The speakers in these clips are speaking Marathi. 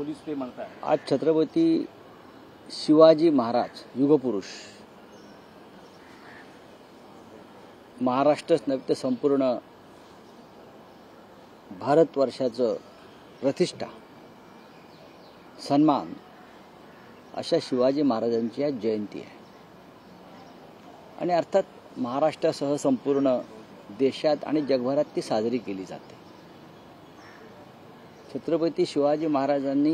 पोलीस ते म्हणतात. आज छत्रपती शिवाजी महाराज युगपुरुष महाराष्ट्रच नव्हे तर संपूर्ण भारतवर्षाचं प्रतिष्ठा सन्मान अशा शिवाजी महाराजांची आज जयंती आहे. आणि अर्थात महाराष्ट्रासह संपूर्ण देशात आणि जगभरात ती साजरी केली जाते. छत्रपती शिवाजी महाराजांनी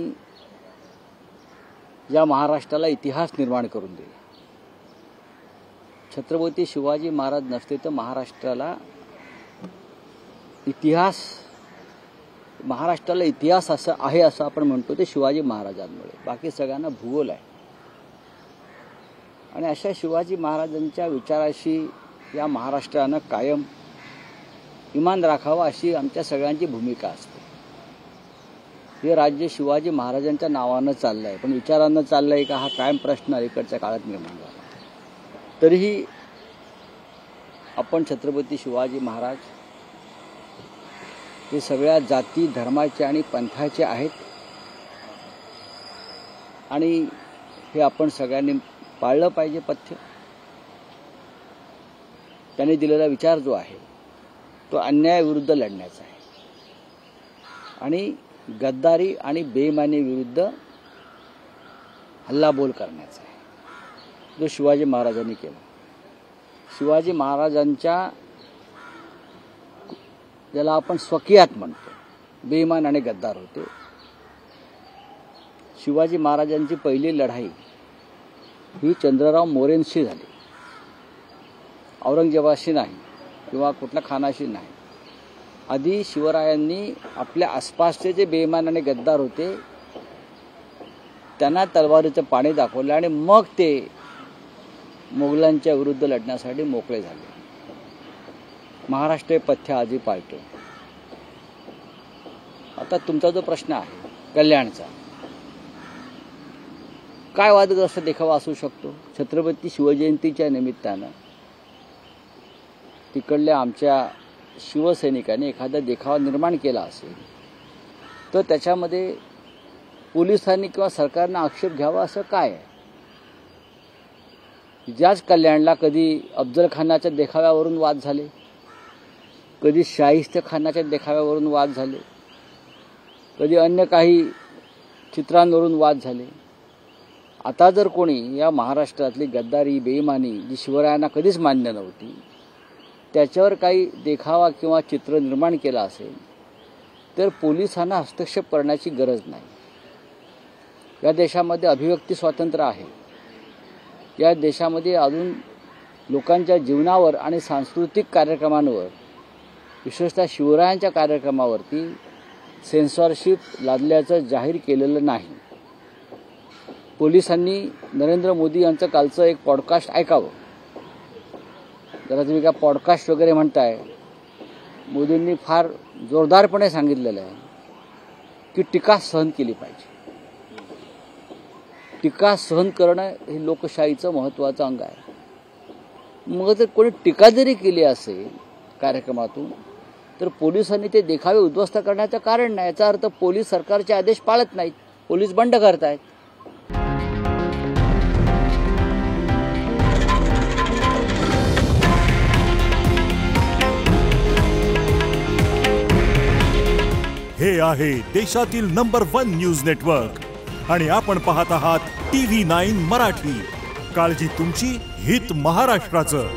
या महाराष्ट्राला इतिहास निर्माण करून दिला. छत्रपती शिवाजी महाराज नसते तर महाराष्ट्राला इतिहास असं आहे असं आपण म्हणतो ते शिवाजी महाराजांमुळे. बाकी सगळ्यांना भूगोल आहे. आणि अशा शिवाजी महाराजांच्या विचाराशी या महाराष्ट्रानं कायम इमान राखावं अशी आमच्या सगळ्यांची भूमिका असते. हे राज्य शिवाजी महाराजांच्या नावानं चाललं आहे, पण विचारानं चाललं आहे का हा कायम प्रश्न अलीकडच्या काळात निर्माण झाला. तरीही आपण छत्रपती शिवाजी महाराज हे सगळ्या जाती धर्माचे आणि पंथाचे आहेत आणि हे आपण सगळ्यांनी पाळलं पाहिजे पथ्य. त्यांनी दिलेला विचार जो आहे तो अन्यायाविरुद्ध लढण्याचा आहे आणि गद्दारी आणि बेईमानी विरुद्ध हल्लाबोल करण्याचा आहे, जो शिवाजी महाराजांनी केला. शिवाजी महाराजांच्या ज्याला आपण स्वकीयात म्हणतो बेईमान आणि गद्दार होते. शिवाजी महाराजांची पहिली लढाई ही चंद्रराव मोरेंशी झाली, औरंगजेबाशी नाही किंवा कुठल्या खानाशी नाही. आधी शिवरायांनी आपल्या आसपासचे जे बेईमान आणि गद्दार होते त्यांना तलवारीचं पाणी दाखवलं आणि मग ते मोगलांच्या विरुद्ध लढण्यासाठी मोकळे झाले. महाराष्ट्र पथ्य आधी पाळतो. आता तुमचा जो प्रश्न आहे कल्याणचा, काय वादग्रस्त देखावा असू शकतो? छत्रपती शिवजयंतीच्या निमित्तानं तिकडल्या आमच्या शिवसैनिकांनी एखादा देखावा निर्माण केला असेल तर त्याच्यामध्ये पोलिसांनी किंवा सरकारनं आक्षेप घ्यावा असं काय आहे? ज्याच कल्याणला कधी अफजल खानाच्या देखाव्यावरून वाद झाले, कधी शाहिस्ते खानाच्या देखाव्यावरून वाद झाले, कधी अन्य काही चित्रांवरून वाद झाले. आता जर कोणी या महाराष्ट्रातली गद्दारी बेईमानी जी शिवरायांना कधीच मान्य नव्हती त्याच्यावर काही देखावा किंवा चित्र निर्माण केला असेल तर पोलिसांना हस्तक्षेप करण्याची गरज नाही. या देशामध्ये अभिव्यक्ती स्वातंत्र्य आहे. या देशामध्ये अजून लोकांच्या जीवनावर आणि सांस्कृतिक कार्यक्रमांवर विशेषतः शिवरायांच्या कार्यक्रमावरती सेन्सॉरशिप लादल्याचं जाहीर केलेलं नाही. पोलिसांनी नरेंद्र मोदी यांचं कालचं एक पॉडकास्ट ऐकावं. जरा तुम्ही काय पॉडकास्ट वगैरे म्हणताय, मोदींनी फार जोरदारपणे सांगितलेलं आहे की टीका सहन केली पाहिजे. टीका सहन करणं हे लोकशाहीचं महत्त्वाचं अंग आहे. मग जर कोणी टीका जरी केली असेल कार्यक्रमातून तर पोलिसांनी ते देखावे उद्ध्वस्त करण्याचं कारण नाही. याचा अर्थ पोलीस सरकारचे आदेश पाळत नाहीत, पोलीस बंड करतायत. हे आहे देशातील नंबर 1 न्यूज नेटवर्क आणि आपण पाहत आहात TV9 मराठी. काळजी तुमची, हित महाराष्ट्राचं.